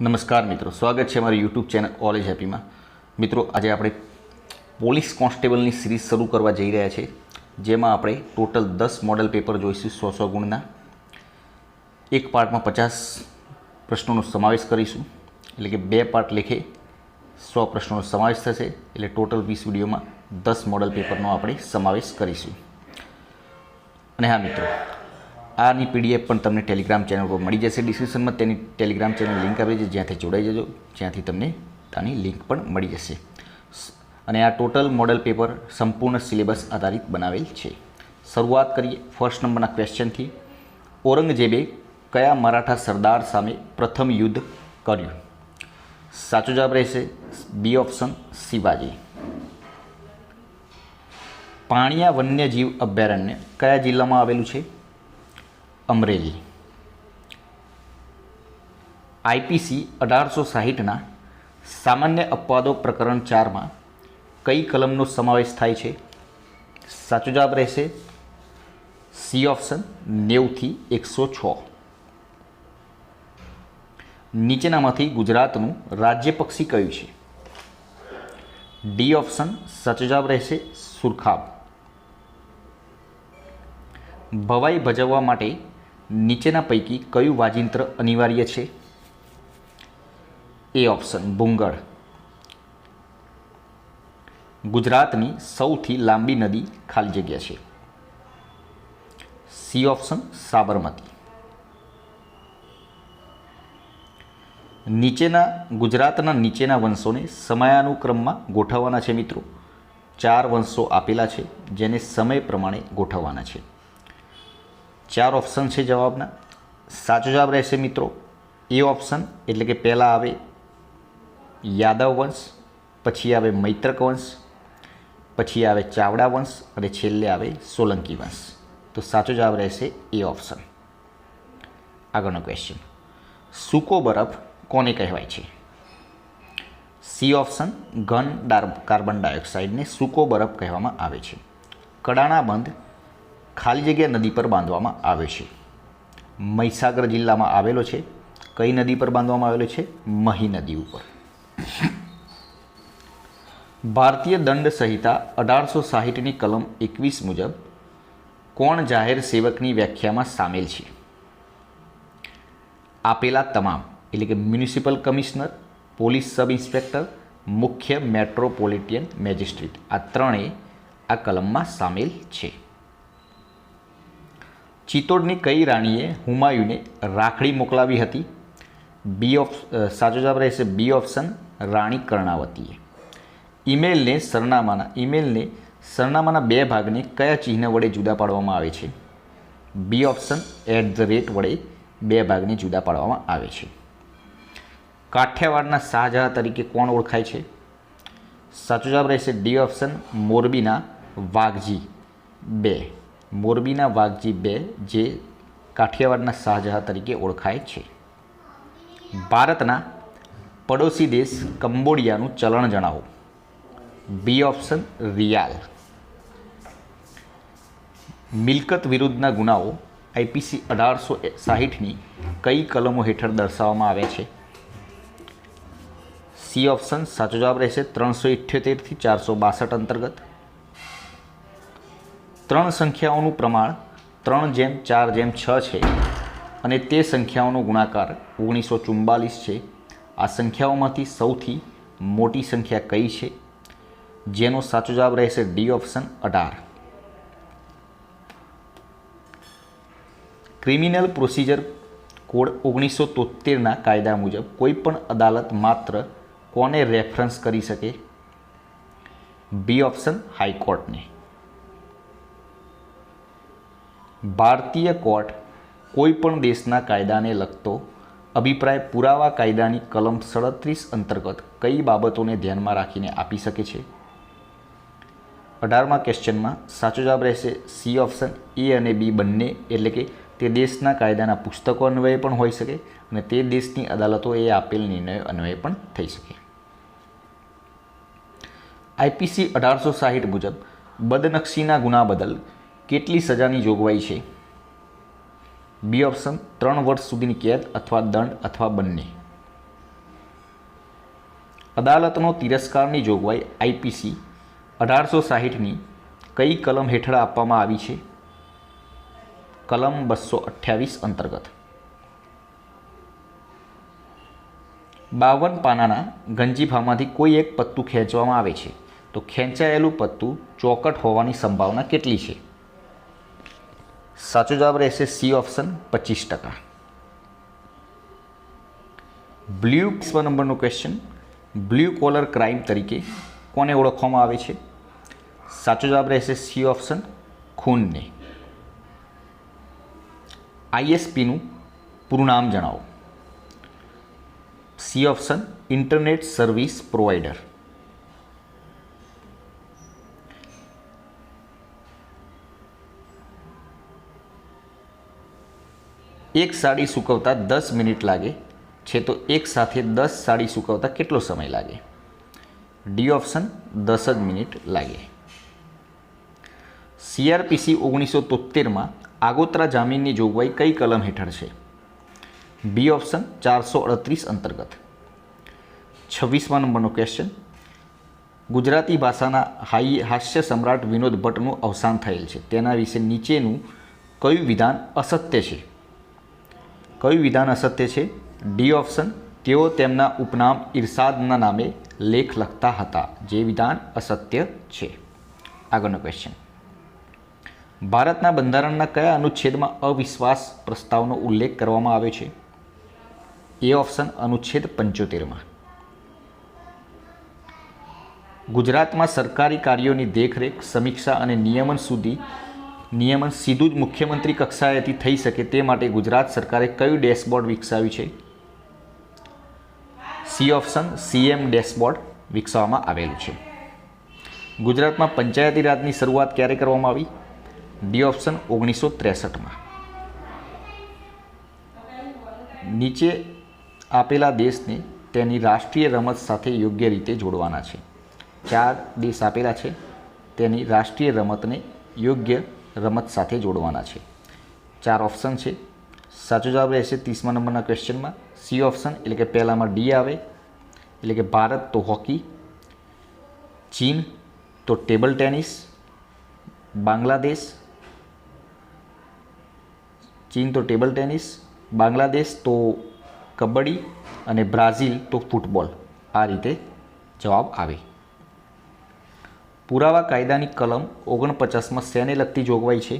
નમસ્કાર મિત્રો, સ્વાગત છે અમારી યુટ્યુબ ચેનલ ઓલ ઇઝ હેપીમાં. મિત્રો, આજે આપણે પોલીસ કોન્સ્ટેબલની સિરીઝ શરૂ કરવા જઈ રહ્યા છીએ, જેમાં આપણે ટોટલ 10 મોડલ પેપર જોઈશું 100 ગુણના. એક પાર્ટમાં 50 પ્રશ્નોનો સમાવેશ કરીશું, એટલે કે 2 પાર્ટ લેખે 100 પ્રશ્નોનો સમાવેશ થશે, એટલે ટોટલ 20 વિડીયોમાં 10 મોડલ પેપરનો આપણે સમાવેશ કરીશું. અને હા મિત્રો, આની પીડીએફ પણ તમને ટેલિગ્રામ ચેનલ પર મળી જશે. ડિસ્ક્રિપ્શનમાં તેની ટેલિગ્રામ ચેનલ લિંક આપેલી છે, જ્યાંથી જોડાઈ જજો, જ્યાંથી તમને આની લિંક પણ મળી જશે. અને આ ટોટલ મોડલ પેપર સંપૂર્ણ સિલેબસ આધારિત બનાવેલ છે. શરૂઆત કરીએ ફર્સ્ટ નંબરના ક્વેશ્ચનથી. ઔરંગઝેબે કયા મરાઠા સરદાર સામે પ્રથમ યુદ્ધ કર્યું? સાચો જવાબ રહેશે બી ઓપ્શન, શિવાજી. પાણિયા વન્યજીવ અભયારણ્ય કયા જિલ્લામાં આવેલું છે? અમરેલી. આઈપીસી 1860ના સામાન્ય અપવાદો પ્રકરણ 4માં કઈ કલમનો સમાવેશ થાય છે? સાચો જવાબ રહેશે સી ઓપ્શન, 90 થી 106. નીચેનામાંથી ગુજરાતનું રાજ્ય પક્ષી કયું છે? ડી ઓપ્શન, સાચો જવાબ રહેશે સુરખાબ. ભવાઈ ભજવવા માટે નીચેના પૈકી કયું વાજિંત્ર અનિવાર્ય છે? એ ઓપ્શન, ભૂંગળ. ગુજરાતની સૌથી લાંબી નદી ખાલી જગ્યા છે? C option, Sabarmati. ગુજરાતના નીચેના વંશોને સમયાનુક્રમમાં ગોઠવવાના છે મિત્રો. 4 વંશો આપેલા છે, જેને સમય પ્રમાણે ગોઠવવાના છે. 4 ઓપ્શન છે જવાબના. સાચો જવાબ રહેશે મિત્રો એ ઓપ્શન, એટલે કે પહેલાં આવે યાદવ વંશ, પછી આવે મૈત્રક વંશ, પછી આવે ચાવડા વંશ અને છેલ્લે આવે સોલંકી વંશ. તો સાચો જવાબ રહેશે એ ઓપ્શન. આગળનો ક્વેશ્ચન. સૂકો બરફ કોને કહેવાય છે? સી ઓપ્શન, ઘન કાર્બન ડાયોક્સાઇડને સૂકો બરફ કહેવામાં આવે છે. કડાણા બંધ ખાલી જગ્યા નદી પર બાંધવામાં આવે છે. મહીસાગર જિલ્લામાં આવેલો છે. કઈ નદી પર બાંધવામાં આવેલો છે? મહી નદી ઉપર. ભારતીય દંડ સંહિતા 1860ની કલમ 21 મુજબ કોણ જાહેર સેવકની વ્યાખ્યામાં સામેલ છે? આપેલા તમામ, એટલે કે municipal commissioner, police sub inspector, મુખ્ય મેટ્રોપોલિટન મેજિસ્ટ્રેટ, આ ત્રણેય આ કલમમાં સામેલ છે. ચિત્તોડની કઈ રાણીએ હુમાયુને રાખડી મોકલાવી હતી? સાચો જવાબ રહેશે બી ઓપ્શન, રાણી કર્ણાવતીએ. ઈમેલને સરનામાના 2 ભાગને કયા ચિહ્ન વડે જુદા પાડવામાં આવે છે? બી ઓપ્શન, @ વડે 2 ભાગને જુદા પાડવામાં આવે છે. કાઠિયાવાડના શાહજહાં તરીકે કોણ ઓળખાય છે? સાચો જવાબ રહેશે ડી ઓપ્શન, મોરબીના વાઘજી 2. મોરબીના વાઘજી 2 જે કાઠિયાવાડના શાહજહાં તરીકે ઓળખાય છે. ભારતના પડોશી દેશ કંબોડિયાનું ચલણ જણાવો. બી ઓપ્શન, રિયાલ. મિલકત વિરુદ્ધના ગુનાઓ આઈપીસી 1860ની કઈ કલમો હેઠળ દર્શાવવામાં આવ્યા છે? સી ઓપ્શન, સાચો જવાબ રહેશે 378 થી 462 અંતર્ગત. 3 સંખ્યાઓનું પ્રમાણ 3:4:6 છે અને તે સંખ્યાઓનો ગુણાકાર 1944 છે. આ સંખ્યાઓમાંથી સૌથી મોટી સંખ્યા કઈ છે? જેનો સાચો જવાબ રહેશે D option, 18. Criminal procedure code 1973ના કાયદા મુજબ કોઈપણ અદાલત માત્ર કોને રેફરન્સ કરી શકે? બી ઓપ્શન, હાઈકોર્ટને. ભારતીય કોર્ટ કોઈપણ દેશના કાયદાને લગતો અભિપ્રાય પુરાવા કાયદાની કલમ 37 અંતર્ગત કઈ બાબતોને ધ્યાનમાં રાખીને આપી શકે છે? 18મા ક્વેશ્ચનમાં સાચો જવાબ રહેશે સી ઓપ્શન, એ અને બી બંને, એટલે કે તે દેશના કાયદાના પુસ્તકો અન્વયે પણ હોઈ શકે અને તે દેશની અદાલતો એ આપેલ નિર્ણયો અન્વયે પણ થઈ શકે. આઈપીસી 1860 મુજબ બદનક્ષીના ગુના બદલ કેટલી સજાની જોગવાઈ છે? બી ઓપ્શન, 3 વર્ષ સુધીની કેદ અથવા દંડ અથવા બંને. અદાલતનો તિરસ્કારની જોગવાઈ આઈપીસી 1860ની કઈ કલમ હેઠળ આપવામાં આવી છે? કલમ 228 અંતર્ગત. 52 પાનાના ગંજીફામાંથી કોઈ એક પત્તું ખેંચવામાં આવે છે તો ખેંચાયેલું પત્તું ચોકટ હોવાની સંભાવના કેટલી છે? સાચો જવાબ રહેશે સી ઓપ્શન 25%. બ્લુ 6 નંબરનો ક્વેશ્ચન. બ્લુ કોલર ક્રાઇમ તરીકે કોને ઓળખવામાં આવે છે? સાચો જવાબ રહેશે સી ઓપ્શન ખૂનને. આઈએસપીનું પૂરું નામ જણાવો. C option internet service provider. એક સાડી સૂકવતા 10 મિનિટ લાગે છે તો એક સાથે 10 સાડી સૂકવતા કેટલો સમય લાગે? ડી ઓપ્શન 10 જ મિનિટ લાગે. સીઆરપીસી 1973માં આગોતરા જામીનની જોગવાઈ કઈ કલમ હેઠળ છે? બી ઓપ્શન 438 અંતર્ગત. 26મા નંબરનો ક્વેશ્ચન. ગુજરાતી ભાષાના હાસ્ય સમ્રાટ વિનોદ ભટ્ટનું અવસાન થયેલ છે તેના વિશે નીચેનું કયું વિધાન અસત્ય છે? કયું વિધાન અસત્ય છે? ડી ઓપ્શન તેઓ તેમના ઉપનામ ઇરશાદના નામે લેખ લખતા હતા, જે વિધાન અસત્ય છે. આગળનો ક્વેશ્ચન. ભારતના બંધારણના કયા અનુચ્છેદમાં અવિશ્વાસ પ્રસ્તાવનો ઉલ્લેખ કરવામાં આવ્યો છે? એ ઓપ્શન અનુચ્છેદ 75માં. ગુજરાતમાં સરકારી કાર્યોની દેખરેખ, સમીક્ષા અને નિયમન સીધું જ મુખ્યમંત્રી કક્ષાએથી થઈ શકે તે માટે ગુજરાત સરકારે કયું ડેશબોર્ડ વિકસાવ્યું છે? સી ઓપ્શન સીએમ ડેશબોર્ડ વિકસાવવામાં આવેલું છે. ગુજરાતમાં પંચાયતી રાજની શરૂઆત ક્યારે કરવામાં આવી? ડી ઓપ્શન 1963માં. નીચે આપેલા દેશને તેની રાષ્ટ્રીય રમત સાથે યોગ્ય રીતે જોડવાના છે. 4 દેશ આપેલા છે, તેની રાષ્ટ્રીય રમતને યોગ્ય રમત સાથે જોડવાના છે. 4 ઓપ્શન છે. સાચો જવાબ રહેશે 30મા નંબરના ક્વેશ્ચનમાં સી ઓપ્શન, એટલે કે પહેલામાં ડી આવે, એટલે કે ભારત તો હોકી, ચીન તો ટેબલ ટેનિસ, બાંગ્લાદેશ બાંગ્લાદેશ તો કબડ્ડી અને બ્રાઝિલ તો ફૂટબોલ. આ રીતે જવાબ આવે. પુરાવા કાયદાની કલમ 49માં શેને લગતી જોગવાઈ છે?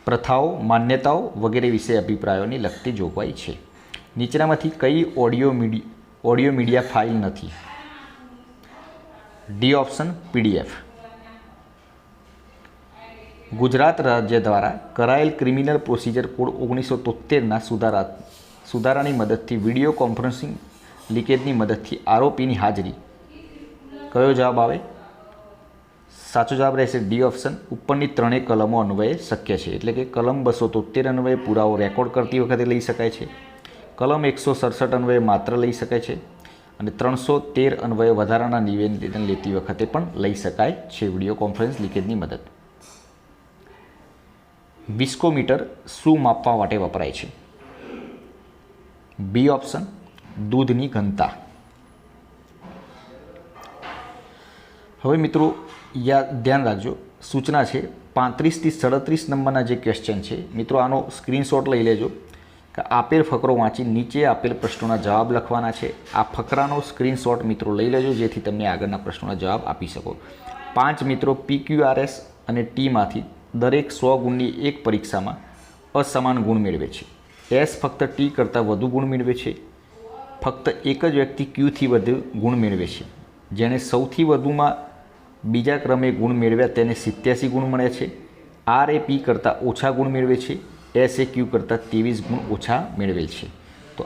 પ્રથાઓ, માન્યતાઓ વગેરે વિશે અભિપ્રાયોની લગતી જોગવાઈ છે. નીચેનામાંથી કઈ ઓડિયો મીડિયા ફાઇલ નથી? D option PDF. ગુજરાત રાજ્ય દ્વારા કરાયેલ ક્રિમિનલ પ્રોસિજર કોડ 1973ના સુધારાની મદદથી વિડીયો કોન્ફરન્સિંગ લીકેજની મદદથી આરોપીની હાજરી. કયો જવાબ આવે? સાચો જવાબ રહેશે ડી ઓપ્શન. ઉપરની 3 કલમો અન્વયે શક્ય છે, એટલે કે કલમ 273 અન્વયે પુરાવો રેકોર્ડ કરતી વખતે લઈ શકાય છે, કલમ 167 અન્વયે માત્ર લઈ શકાય છે અને 313 અન્વયે વધારાના નિવેદન લેતી વખતે પણ લઈ શકાય છે વિડીયો કોન્ફરન્સ લીકેજની મદદ. વિસ્કોમીટર શું માપવા માટે વપરાય છે? બી ઓપ્શન દૂધની ઘનતા. હવે મિત્રો ધ્યાન રાખજો, સૂચના છે 35 થી 37 નંબરના જે ક્વેશ્ચન છે મિત્રો, આનો સ્ક્રીનશોટ લઈ લેજો કે આપેલ ફકરો વાંચી નીચે આપેલ પ્રશ્નોના જવાબ લખવાના છે. આ ફકરાનો સ્ક્રીનશોટ મિત્રો લઈ લેજો જેથી તમને આગળના પ્રશ્નોના જવાબ આપી શકો. 5 મિત્રો PQRS અને Tમાંથી દરેક 100 ગુણની એક પરીક્ષામાં અસમાન ગુણ મેળવે છે. એસ ફક્ત ટી કરતાં વધુ ગુણ મેળવે છે. ફક્ત એક જ વ્યક્તિ ક્યુથી વધુ ગુણ મેળવે છે. જેણે સૌથી વધુમાં બીજા ક્રમે ગુણ મેળવ્યા તેને 87 ગુણ મળે છે. આર એ પી કરતાં ઓછા ગુણ મેળવે છે. એસ એ ક્યુ કરતાં 23 ગુણ ઓછા મેળવેલ છે. તો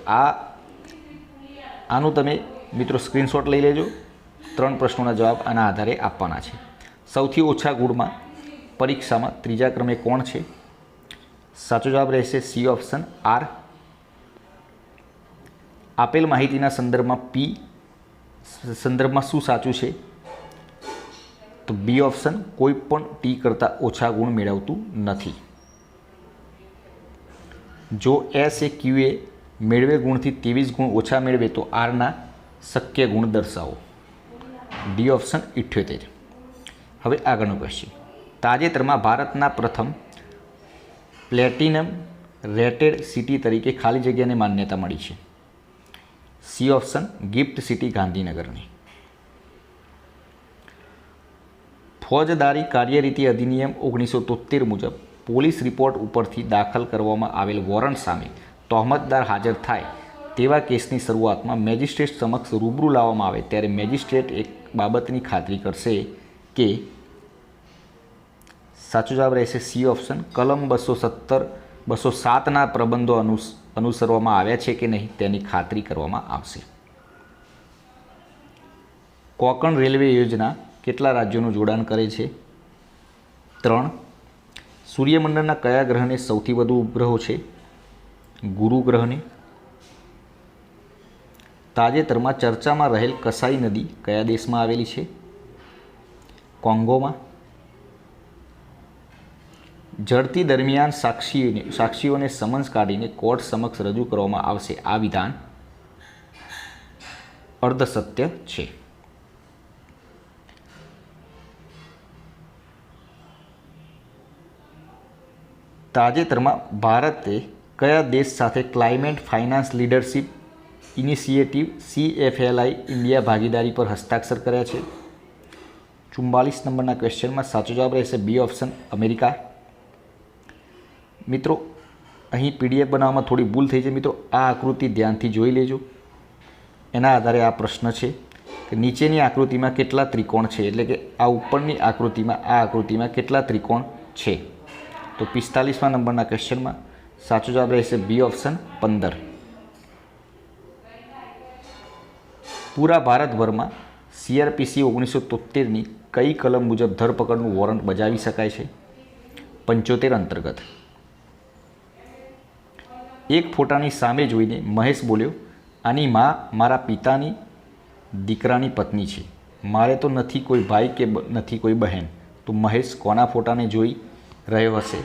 આનું તમે મિત્રો સ્ક્રીનશોટ લઈ લેજો. 3 પ્રશ્નોના જવાબ આના આધારે આપવાના છે. સૌથી ઓછા ગુણમાં પરીક્ષામાં ત્રીજા ક્રમે કોણ છે? સાચો જવાબ રહેશે સી ઓપ્શન આર. આપેલ માહિતીના સંદર્ભમાં શું સાચું છે? તો બી ઓપ્શન કોઈ પણ ટી કરતાં ઓછા ગુણ મેળવતું નથી. જો એસ એ ક્યુ એ મેળવે ગુણથી 23 ગુણ ઓછા મેળવે તો આરના શક્ય ગુણ દર્શાવો. D option 78. હવે આગળનો ક્વેશ્ચન. તાજેતરમાં ભારતના પ્રથમ પ્લેટિનમ રેટેડ સિટી તરીકે ખાલી જગ્યાને માન્યતા મળી છે. સી ઓપ્શન ગિફ્ટ સિટી ગાંધીનગરની. ફોજદારી કાર્યરીતિ અધિનિયમ 1973 મુજબ પોલીસ રિપોર્ટ ઉપરથી દાખલ કરવામાં આવેલ વોરંટ સામે તહોમતદાર હાજર થાય તેવા કેસની શરૂઆતમાં મેજિસ્ટ્રેટ સમક્ષ રૂબરૂ લાવવામાં આવે ત્યારે મેજિસ્ટ્રેટ એક બાબતની ખાતરી કરશે કે સાચો જવાબ રહેશે સી ઓપ્શન કલમ 207ના પ્રબંધો અનુસરવામાં આવ્યા છે કે નહીં તેની ખાતરી કરવામાં આવશે. કોંકણ રેલવે યોજના કેટલા રાજ્યોનું જોડાણ કરે છે? 3. સૂર્યમંડળના કયા ગ્રહને સૌથી વધુ ઉપગ્રહો છે? ગુરુ ગ્રહને. તાજેતરમાં ચર્ચામાં રહેલ કસાઈ નદી કયા દેશમાં આવેલી છે? કોંગોમાં. ઝડતી દરમિયાન સાક્ષીઓને સમન્સ કાઢીને કોર્ટ સમક્ષ રજૂ કરવામાં આવશે. આ વિધાન અર્ધસત્ય છે. તાજેતરમાં ભારતે કયા દેશ સાથે climate finance leadership initiative CFLI India ભાગીદારી પર હસ્તાક્ષર કર્યા છે? 44 નંબરના ક્વેશ્ચનમાં સાચો જવાબ રહેશે બી ઓપ્શન અમેરિકા. મિત્રો અહીં PDF બનાવવામાં થોડી ભૂલ થઈ છે. મિત્રો આ આકૃતિ ધ્યાનથી જોઈ લેજો. એના આધારે આ પ્રશ્ન છે કે નીચેની આકૃતિમાં કેટલા ત્રિકોણ છે, એટલે કે આ ઉપરની આકૃતિમાં કેટલા ત્રિકોણ છે? તો 45મા નંબરના ક્વેશ્ચનમાં સાચો જવાબ રહેશે બી ઓપ્શન 15. પૂરા ભારતભરમાં CRPC 1973ની કઈ કલમ મુજબ ધરપકડનું વોરંટ બજાવી શકાય છે? 75 અંતર્ગત. એક ફોટાની સામે જોઈને મહેશ બોલ્યો, આની માં મારા પિતાની દીકરાની પત્ની છે. મારે તો નથી કોઈ ભાઈ કે નથી કોઈ બહેન. તો મહેશ કોના ફોટાને જોઈ રહ્યો હશે?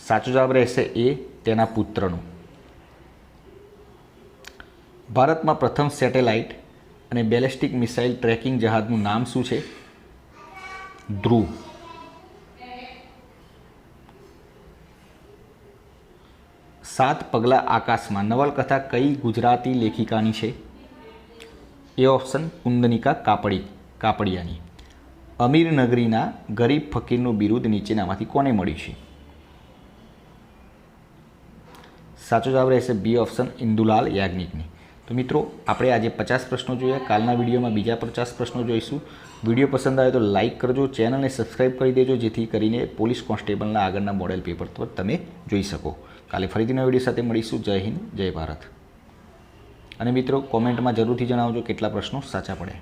સાચો જવાબ રહેશે એ તેના પુત્રનો. ભારતમાં પ્રથમ સેટેલાઇટ અને બેલેસ્ટિક મિસાઇલ ટ્રેકિંગ જહાજનું નામ શું છે? ધ્રુવ. સાત પગલાં આકાશમાં નવલકથા કઈ ગુજરાતી લેખિકાની છે? એ ઓપ્શન કુંદનિકા કાપડિયાની. અમીર નગરીના ગરીબ ફકીરનું બિરુદ નીચેનામાંથી કોને મળ્યું છે? સાચો જવાબ રહેશે બી ઓપ્શન ઇન્દુલાલ યાજ્ઞિકની. તો મિત્રો આપણે આજે 50 પ્રશ્નો જોયા. કાલના વિડીયોમાં બીજા 50 પ્રશ્નો જોઈશું. વિડીયો પસંદ આવે તો લાઇક કરજો, ચેનલને સબસ્ક્રાઈબ કરી દેજો, જેથી કરીને પોલીસ કોન્સ્ટેબલના આગળના મોડેલ પેપર પર તમે જોઈ શકો. કાલે ફરીથી નવા વિડીયો સાથે મળીશું. જય હિન્દ, જય ભારત. અને મિત્રો કોમેન્ટમાં જરૂરથી જણાવજો કેટલા પ્રશ્નો સાચા પડે.